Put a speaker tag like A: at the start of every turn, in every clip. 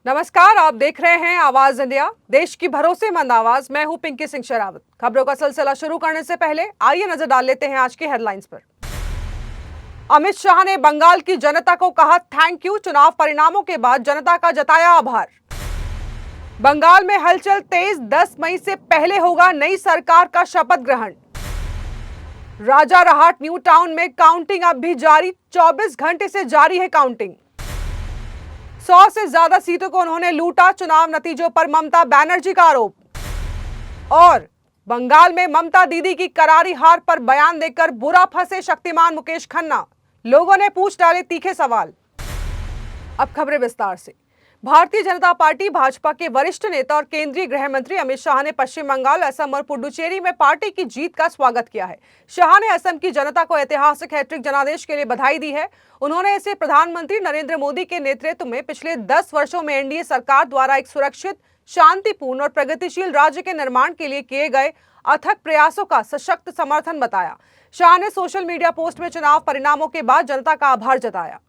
A: नमस्कार, आप देख रहे हैं आवाज इंडिया, देश की भरोसेमंद आवाज। मैं हूं पिंकी सिंह शरावत। खबरों का सिलसिला शुरू करने से पहले आइए नजर डाल लेते हैं आज की हेडलाइंस पर। अमित शाह ने बंगाल की जनता को कहा थैंक यू। चुनाव परिणामों के बाद जनता का जताया आभार। बंगाल में हलचल तेज, 10 मई से पहले होगा नई सरकार का शपथ ग्रहण। राजारहाट न्यू टाउन में काउंटिंग अब भी जारी, 24 घंटे से जारी है काउंटिंग। 100 से ज्यादा सीटों को उन्होंने लूटा, चुनाव नतीजों पर ममता बनर्जी का आरोप। और बंगाल में ममता दीदी की करारी हार पर बयान देकर बुरा फंसे शक्तिमान मुकेश खन्ना, लोगों ने पूछ डाले तीखे सवाल। अब खबरें विस्तार से। भारतीय जनता पार्टी भाजपा के वरिष्ठ नेता और केंद्रीय गृह मंत्री अमित शाह ने पश्चिम बंगाल, असम और पुडुचेरी में पार्टी की जीत का स्वागत किया है। शाह ने असम की जनता को ऐतिहासिक हैट्रिक जनादेश के लिए बधाई दी है। उन्होंने इसे प्रधानमंत्री नरेंद्र मोदी के नेतृत्व में पिछले 10 वर्षों में एनडीए सरकार द्वारा एक सुरक्षित, शांतिपूर्ण और प्रगतिशील राज्य के निर्माण के लिए किए गए अथक प्रयासों का सशक्त समर्थन बताया। शाह ने सोशल मीडिया पोस्ट में चुनाव परिणामों के बाद जनता का आभार जताया।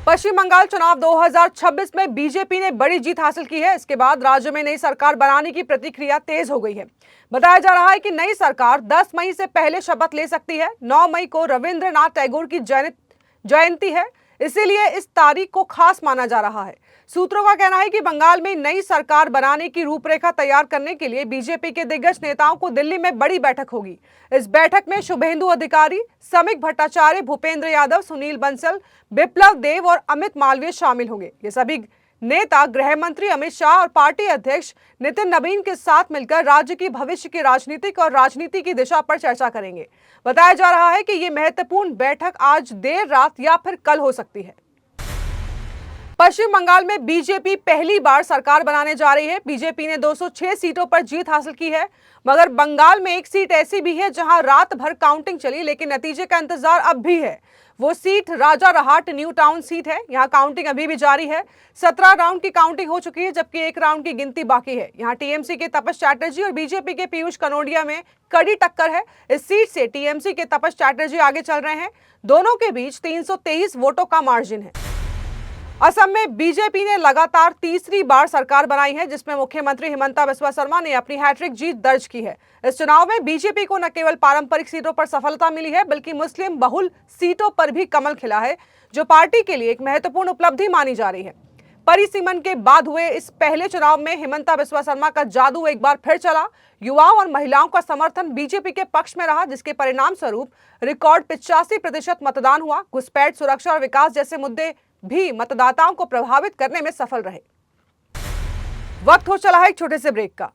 A: पश्चिम बंगाल चुनाव 2026 में बीजेपी ने बड़ी जीत हासिल की है। इसके बाद राज्य में नई सरकार बनाने की प्रक्रिया तेज हो गई है। बताया जा रहा है कि नई सरकार 10 मई से पहले शपथ ले सकती है। 9 मई को रविंद्रनाथ टैगोर की जयंती है, इसीलिए इस तारीख को खास माना जा रहा है। सूत्रों का कहना है कि बंगाल में नई सरकार बनाने की रूपरेखा तैयार करने के लिए बीजेपी के दिग्गज नेताओं को दिल्ली में बड़ी बैठक होगी। इस बैठक में शुभेंदु अधिकारी, समीक भट्टाचार्य, भूपेंद्र यादव, सुनील बंसल, बिप्लब देव और अमित मालवीय शामिल होंगे। ये सभी नेता गृह मंत्री अमित शाह और पार्टी अध्यक्ष नितिन नवीन के साथ मिलकर राज्य की भविष्य की राजनीति की दिशा पर चर्चा करेंगे। बताया जा रहा है कि ये महत्वपूर्ण बैठक आज देर रात या फिर कल हो सकती है। पश्चिम बंगाल में बीजेपी पहली बार सरकार बनाने जा रही है। बीजेपी ने 206 सीटों पर जीत हासिल की है, मगर बंगाल में एक सीट ऐसी भी है जहां रात भर काउंटिंग चली, लेकिन नतीजे का इंतजार अब भी है। वो seat Rajarhat new town seat है। यहां काउंटिंग अभी भी जारी है। 17 राउंड की काउंटिंग हो चुकी है, जबकि 1 राउंड की गिनती बाकी है। यहां टीएमसी के तपस चैटर्जी और बीजेपी के पीयूष कनोडिया में कड़ी टक्कर है। इस सीट से टीएमसी के तपस चैटर्जी आगे चल रहे हैं। दोनों के बीच 323 वोटों का मार्जिन है। असम में बीजेपी ने लगातार तीसरी बार सरकार बनाई है, जिसमें मुख्यमंत्री हिमंता बिस्वा शर्मा ने अपनी हैट्रिक जीत दर्ज की है। इस चुनाव में बीजेपी को न केवल पारंपरिक सीटों पर सफलता मिली है, बल्कि मुस्लिम बहुल सीटों पर भी कमल खिला है, जो पार्टी के लिए एक महत्वपूर्ण उपलब्धि मानी जा रही है। परिसीमन के बाद हुए इस पहले चुनाव में हिमंता बिस्वा शर्मा का जादू एक बार फिर चला। युवाओं और महिलाओं का समर्थन बीजेपी के पक्ष में रहा, जिसके परिणाम स्वरूप रिकॉर्ड 85% मतदान हुआ। घुसपैठ, सुरक्षा और विकास जैसे मुद्दे भी मतदाताओं को प्रभावित करने में सफल रहे। वक्त हो चला है एक छोटे से ब्रेक का।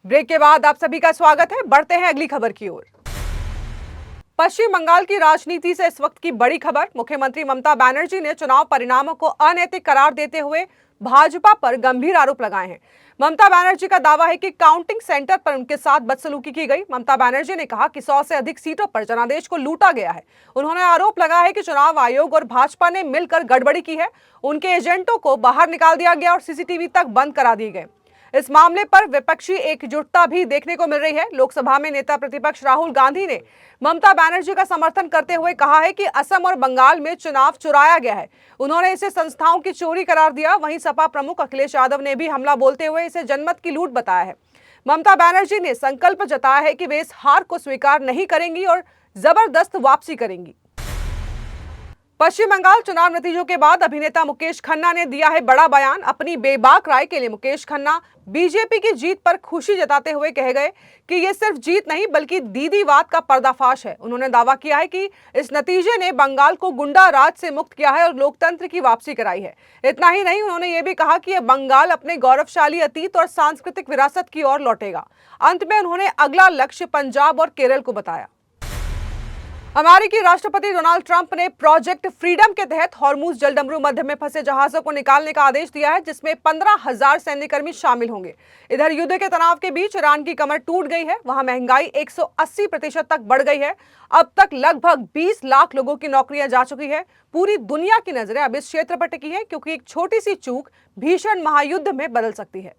A: ब्रेक के बाद आप सभी का स्वागत है। बढ़ते हैं अगली खबर की ओर। पश्चिम बंगाल की राजनीति से इस वक्त की बड़ी खबर। मुख्यमंत्री ममता बनर्जी ने चुनाव परिणामों को अनैतिक करार देते हुए भाजपा पर गंभीर आरोप लगाए हैं। ममता बनर्जी का दावा है कि काउंटिंग सेंटर पर उनके साथ बदसलूकी की गई। ममता बनर्जी ने कहा कि 100 से अधिक सीटों पर जनादेश को लूटा गया है। उन्होंने आरोप लगाया है कि चुनाव आयोग और भाजपा ने मिलकर गड़बड़ी की है। उनके एजेंटों को बाहर निकाल दिया गया और सीसीटीवी तक बंद करा दिए गए। इस मामले पर विपक्षी एकजुटता भी देखने को मिल रही है। लोकसभा में नेता प्रतिपक्ष राहुल गांधी ने ममता बनर्जी का समर्थन करते हुए कहा है कि असम और बंगाल में चुनाव चुराया गया है। उन्होंने इसे संस्थाओं की चोरी करार दिया। वहीं सपा प्रमुख अखिलेश यादव ने भी हमला बोलते हुए इसे जनमत की लूट बताया है। ममता बनर्जी ने संकल्प जताया है कि वे इस हार को स्वीकार नहीं करेंगी और जबरदस्त वापसी करेंगी। पश्चिम बंगाल चुनाव नतीजों के बाद अभिनेता मुकेश खन्ना ने दिया है बड़ा बयान। अपनी बेबाक राय के लिए मुकेश खन्ना बीजेपी की जीत पर खुशी जताते हुए कह गए कि यह सिर्फ जीत नहीं बल्कि दीदीवाद का पर्दाफाश है। उन्होंने दावा किया है कि इस नतीजे ने बंगाल को गुंडा राज से मुक्त किया है और लोकतंत्र की वापसी कराई है। इतना ही नहीं, उन्होंने ये भी कहा कि यह बंगाल अपने गौरवशाली अतीत और सांस्कृतिक विरासत की ओर लौटेगा। अंत में उन्होंने अगला लक्ष्य पंजाब और केरल को बताया। अमेरिकी राष्ट्रपति डोनाल्ड ट्रंप ने प्रोजेक्ट फ्रीडम के तहत हॉर्मुज जलडमरू मध्य में फंसे जहाजों को निकालने का आदेश दिया है, जिसमें 15,000 सैन्यकर्मी शामिल होंगे। इधर युद्ध के तनाव के बीच ईरान की कमर टूट गई है। वहां महंगाई 180% तक बढ़ गई है। अब तक लगभग 20 लाख लोगों की नौकरियां जा चुकी है। पूरी दुनिया की नजरें अब इस क्षेत्र पर टिकी है, क्योंकि एक छोटी सी चूक भीषण महायुद्ध में बदल सकती है।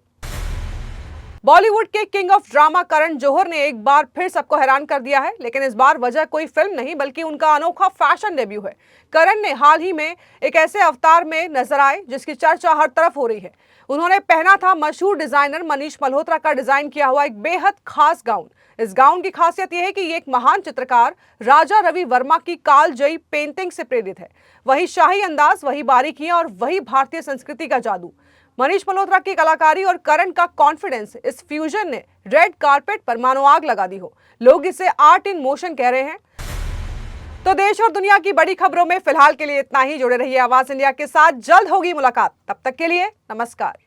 A: बॉलीवुड के king of drama Karan Johar ने एक बार फिर सबको हैरान कर दिया है, लेकिन इस बार वजह कोई फिल्म नहीं बल्कि उनका अनोखा फैशन डेब्यू है। करण ने हाल ही में एक ऐसे अवतार में नजर आए जिसकी चर्चा हर तरफ हो रही है। उन्होंने पहना था मशहूर डिजाइनर मनीष मल्होत्रा का डिजाइन किया हुआ एक बेहद खास गाउन। इस गाउन की खासियत यह है कि ये एक महान चित्रकार राजा रवि वर्मा की कालजयी पेंटिंग से प्रेरित है। वही शाही अंदाज, वही बारीकियां और वही भारतीय संस्कृति का जादू। मनीष मल्होत्रा की कलाकारी और करण का कॉन्फिडेंस, इस फ्यूजन ने रेड कारपेट पर मानो आग लगा दी हो। लोग इसे आर्ट इन मोशन कह रहे हैं। तो देश और दुनिया की बड़ी खबरों में फिलहाल के लिए इतना ही। जुड़े रहिए आवाज इंडिया के साथ, जल्द होगी मुलाकात। तब तक के लिए नमस्कार।